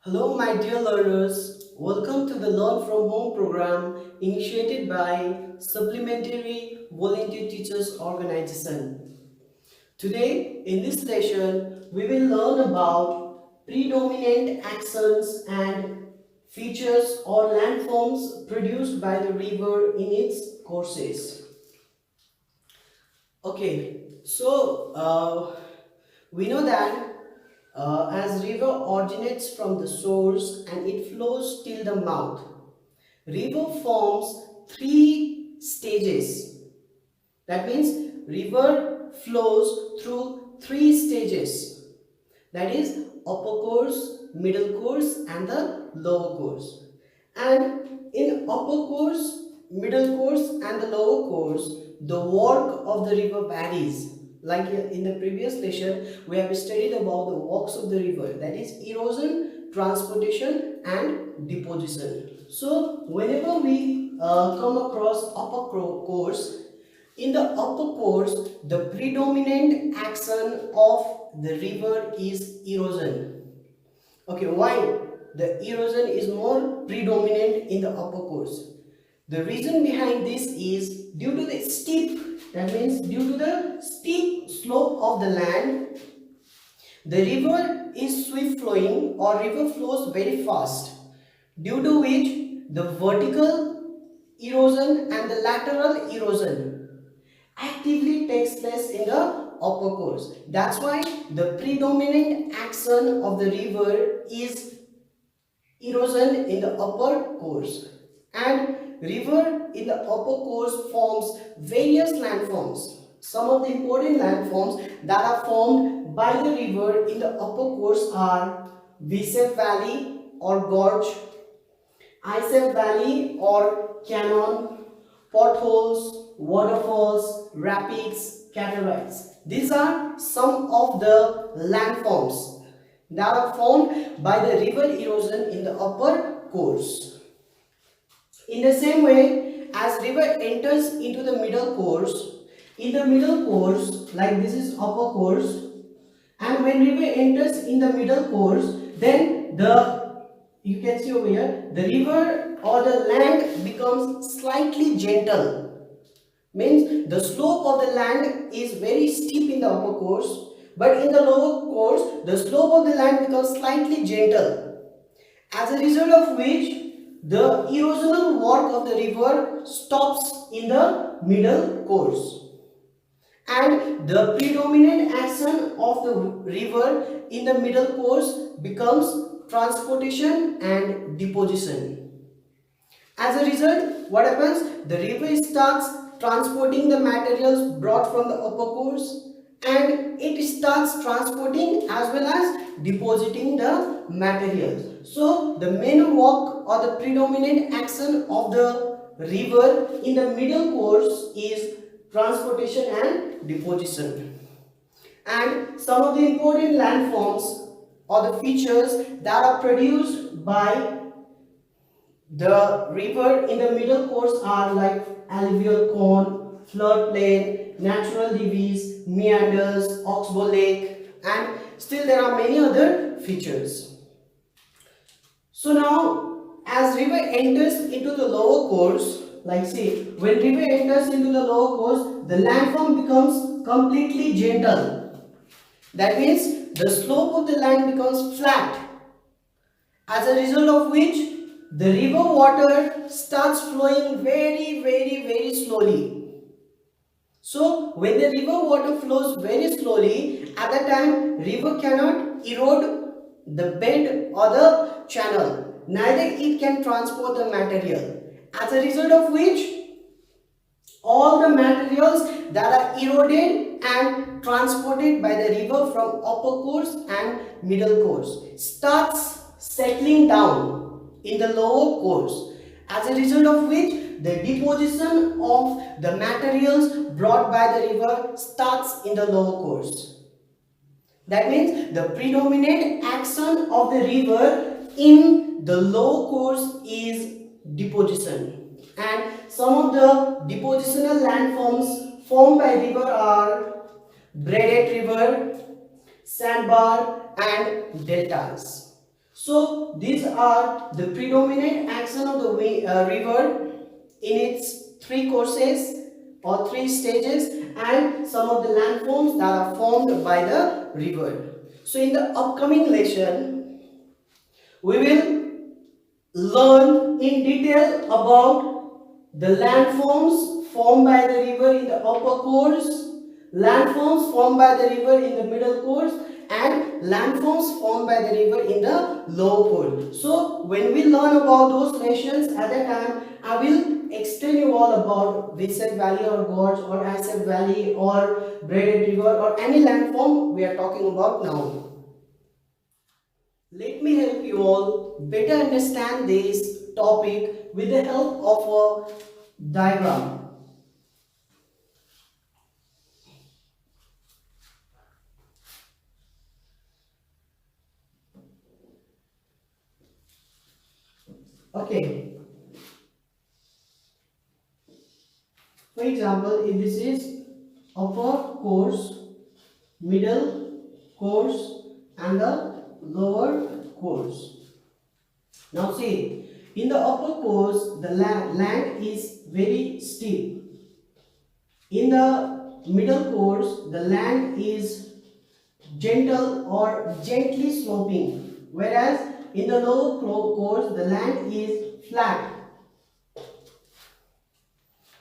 Hello, my dear learners. Welcome to the Learn from Home program initiated by Supplementary Volunteer Teachers Organization. Today, in this session, we will learn about predominant accents and features or landforms produced by the river in its courses. Okay, we know that as river originates from the source and it flows till the mouth. River forms three stages. That means river flows through three stages. That is upper course, middle course and the lower course. And in upper course, middle course and the lower course, the work of the river varies. Like in the previous lesson, we have studied about the works of the river, that is erosion, transportation and deposition. So whenever we come across upper course, in the upper course, the predominant action of the river is erosion. Okay, why the erosion is more predominant in the upper course? The reason behind this is due to the steep, that means due to the steep slope of the land, the river is swift flowing or river flows very fast, due to which the vertical erosion and the lateral erosion actively takes place in the upper course. That's why the predominant action of the river is erosion in the upper course. And river in the upper course forms various landforms. Some of the important landforms that are formed by the river in the upper course are V-shaped valley or gorge, I-shaped valley or canyon, potholes, waterfalls, rapids, cataracts. These are some of the landforms that are formed by the river erosion in the upper course. In the same way, as river enters into the middle course, in the middle course, like this is upper course, and when river enters in the middle course, then you can see over here, the river or the land becomes slightly gentle. Means the slope of the land is very steep in the upper course, but in the lower course, the slope of the land becomes slightly gentle. As a result of which, the erosional work of the river stops in the middle course. And the predominant action of the river in the middle course becomes transportation and deposition. As a result, what happens? The river starts transporting the materials brought from the upper course and it starts transporting as well as depositing the materials. So the main work or the predominant action of the river in the middle course is transportation and deposition. And some of the important landforms or the features that are produced by the river in the middle course are like alluvial cone, floodplain, natural levees, meanders, oxbow lake, and still there are many other features. So now, as river enters into the lower course, like say, when river enters into the lower course, the landform becomes completely gentle. That means the slope of the land becomes flat. As a result of which, the river water starts flowing very slowly. So when the river water flows very slowly, at that time river cannot erode the bed or the channel. Neither it can transport the material. As a result of which, all the materials that are eroded and transported by the river from upper course and middle course starts settling down in the lower course, as a result of which the deposition of the materials brought by the river starts in the lower course. That means the predominant action of the river in the lower course is deposition. And some of the depositional landforms formed by river are braided river, sandbar and deltas. So these are the predominant action of the river in its three courses or three stages, and some of the landforms that are formed by the river. So in the upcoming lesson, we will learn in detail about the landforms formed by the river in the upper course, landforms formed by the river in the middle course, and landforms formed by the river in the lower course. So when we learn about those lessons, at that time I will explain you all about Viscid Valley or Gorge or Asep Valley or Braided River or any landform we are talking about now. Let me help you all better understand this topic with the help of a diagram. Okay. For example, if this is upper course, middle course and the lower course. Now see, in the upper course the land is very steep. In the middle course the land is gentle or gently sloping, whereas in the lower course the land is flat.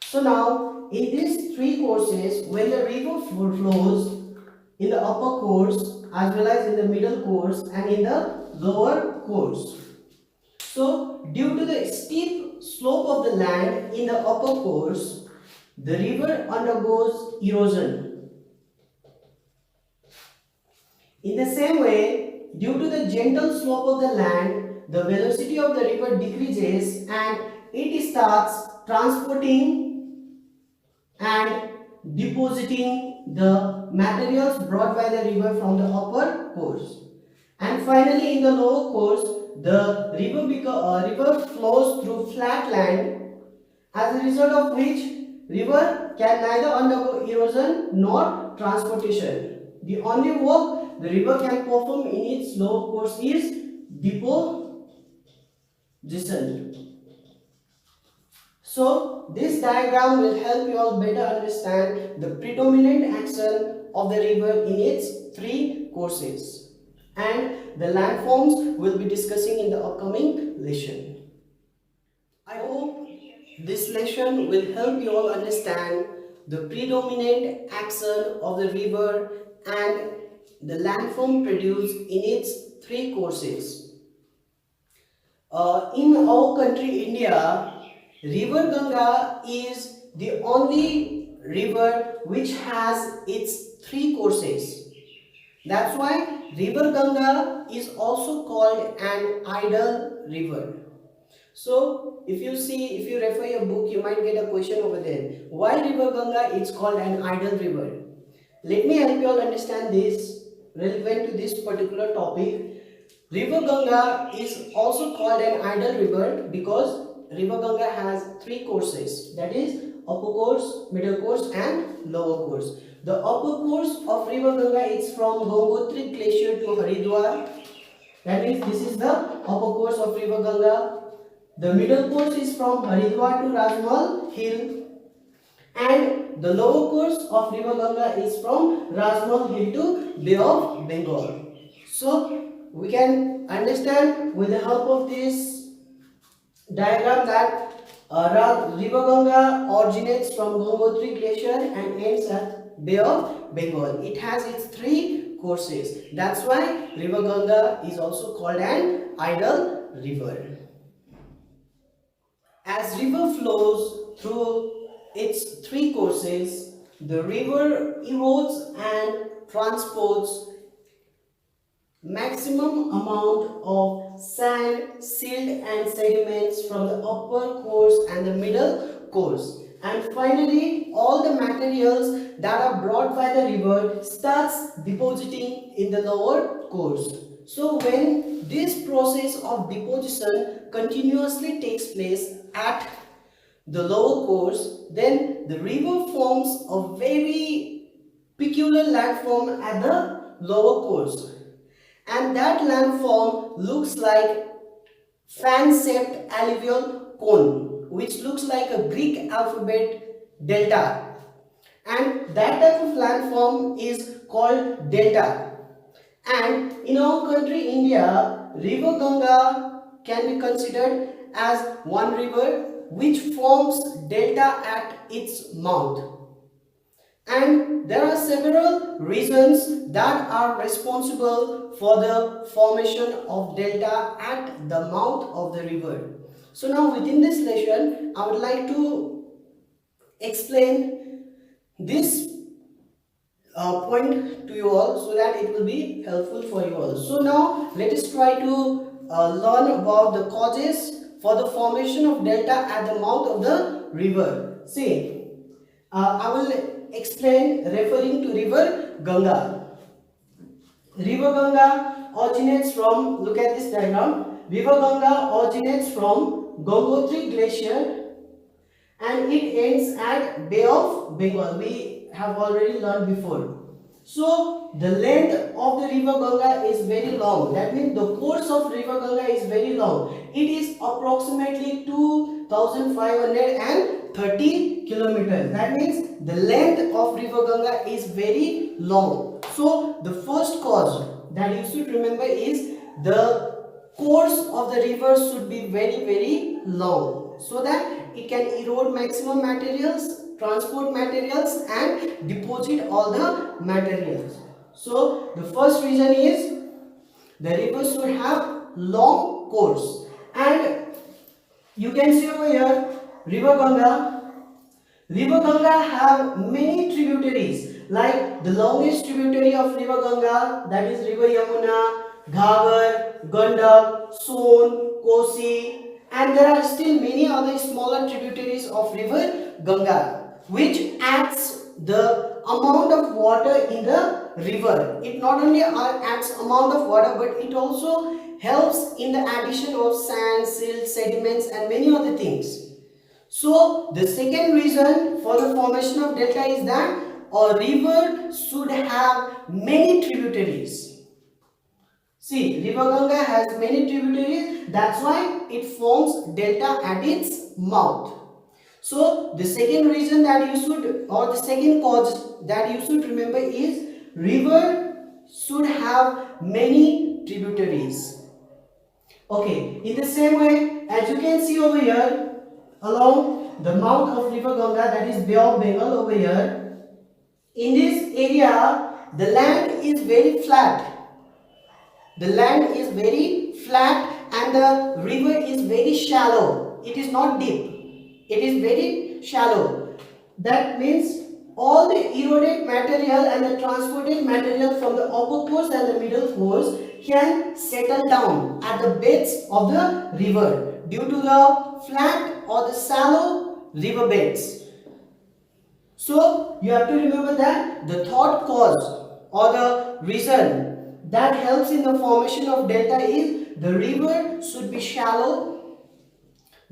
So now in these three courses, when the river flows in the upper course as well as in the middle course and in the lower course, so due to the steep slope of the land in the upper course, the river undergoes erosion. In the same way, due to the gentle slope of the land, the velocity of the river decreases and it starts transporting and depositing the materials brought by the river from the upper course. And finally, in the lower course, the river flows through flat land, as a result of which river can neither undergo erosion nor transportation. The only work the river can perform in its lower course is deposition. So this diagram will help you all better understand the predominant action of the river in its three courses, and the landforms we'll be discussing in the upcoming lesson. I hope this lesson will help you all understand the predominant action of the river and the landform produced in its three courses. In our country India, River Ganga is the only river which has its three courses. That's why River Ganga is also called an idle river. So if you refer your book, you might get a question over there. Why River Ganga is called an idle river? Let me help you all understand this relevant to this particular topic. River Ganga is also called an idle river because River Ganga has three courses, that is upper course, middle course and lower course. The upper course of River Ganga is from Gangotri Glacier to Haridwar. That means this is the upper course of River Ganga. The middle course is from Haridwar to Rajmahal Hill, and the lower course of River Ganga is from Rajmahal Hill to Bay of Bengal. So we can understand with the help of this diagram that River Ganga originates from Gangotri Glacier and ends at Bay of Bengal. It has its three courses. That's why River Ganga is also called an idle river. As river flows through its three courses, the river erodes and transports maximum amount of sand, silt and sediments from the upper course and the middle course, and finally all the materials that are brought by the river starts depositing in the lower course. So when this process of deposition continuously takes place at the lower course, then the river forms a very peculiar landform at the lower course. and that landform looks like fan-shaped alluvial cone, which looks like a Greek alphabet delta, and that type of landform is called delta. And in our country India, river Ganga can be considered as one river which forms delta at its mouth. And there are several reasons that are responsible for the formation of delta at the mouth of the river. So now within this lesson, I would like to explain this point to you all so that it will be helpful for you all. So now let us try to learn about the causes for the formation of delta at the mouth of the river. See, I will explain referring to river Ganga. River Ganga originates from, look at this diagram, river Ganga originates from Gangotri Glacier and it ends at Bay of Bengal. We have already learned before. So the length of the river Ganga is very long. That means the course of river Ganga is very long. It is approximately 2530 kilometers. That means the length of river Ganga is very long. So the first cause that you should remember is the course of the river should be very long, so that it can erode maximum materials, transport materials and deposit all the materials. So the first reason is the river should have long course, and you can see over here river Ganga have many tributaries, like the longest tributary of river Ganga, that is river Yamuna, Ghagar, Gandak, Son, Kosi, and there are still many other smaller tributaries of river Ganga, which adds the amount of water in the river. It not only adds amount of water, but it also helps in the addition of sand, silt, sediments and many other things. So the second reason for the formation of delta is that a river should have many tributaries. See, river Ganga has many tributaries, that's why it forms delta at its mouth. So the second reason that you should, or the second cause that you should remember is river should have many tributaries. Okay, in the same way, as you can see over here, along the mouth of river Ganga, that is Bay of Bengal over here, in this area, the land is very flat. The land is very flat and the river is very shallow. It is not deep. It is very shallow. That means all the eroded material and the transported material from the upper course and the middle course can settle down at the beds of the river due to the flat or the shallow river beds. So you have to remember that the third cause or the reason that helps in the formation of delta is the river should be shallow.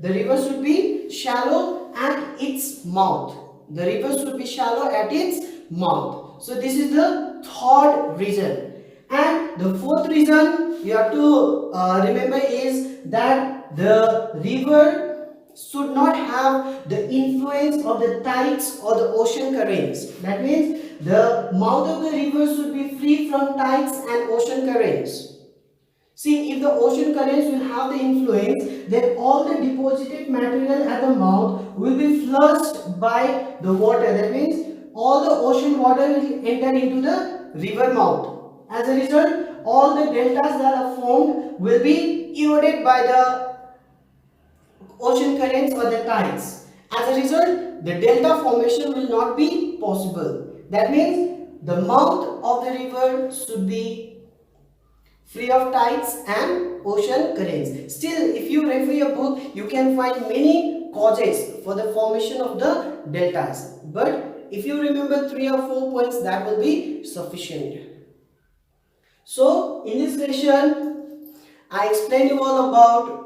The river should be shallow at its mouth. The river should be shallow at its mouth. So this is the third reason. And the fourth reason you have to remember is that the river should not have the influence of the tides or the ocean currents. That means the mouth of the river should be free from tides and ocean currents. See, if the ocean currents will have the influence, then all the deposited material at the mouth will be flushed by the water. That means all the ocean water will enter into the river mouth. As a result, all the deltas that are formed will be eroded by the ocean currents or the tides. As a result, the delta formation will not be possible. That means the mouth of the river should be free of tides and ocean currents. Still, if you refer your book, you can find many causes for the formation of the deltas. But if you remember 3 or 4 points, that will be sufficient. So, in this session, I explained you all about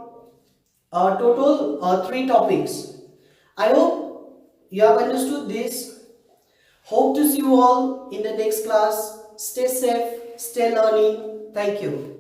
total 3 topics. I hope you have understood this. Hope to see you all in the next class. Stay safe, stay learning. Thank you.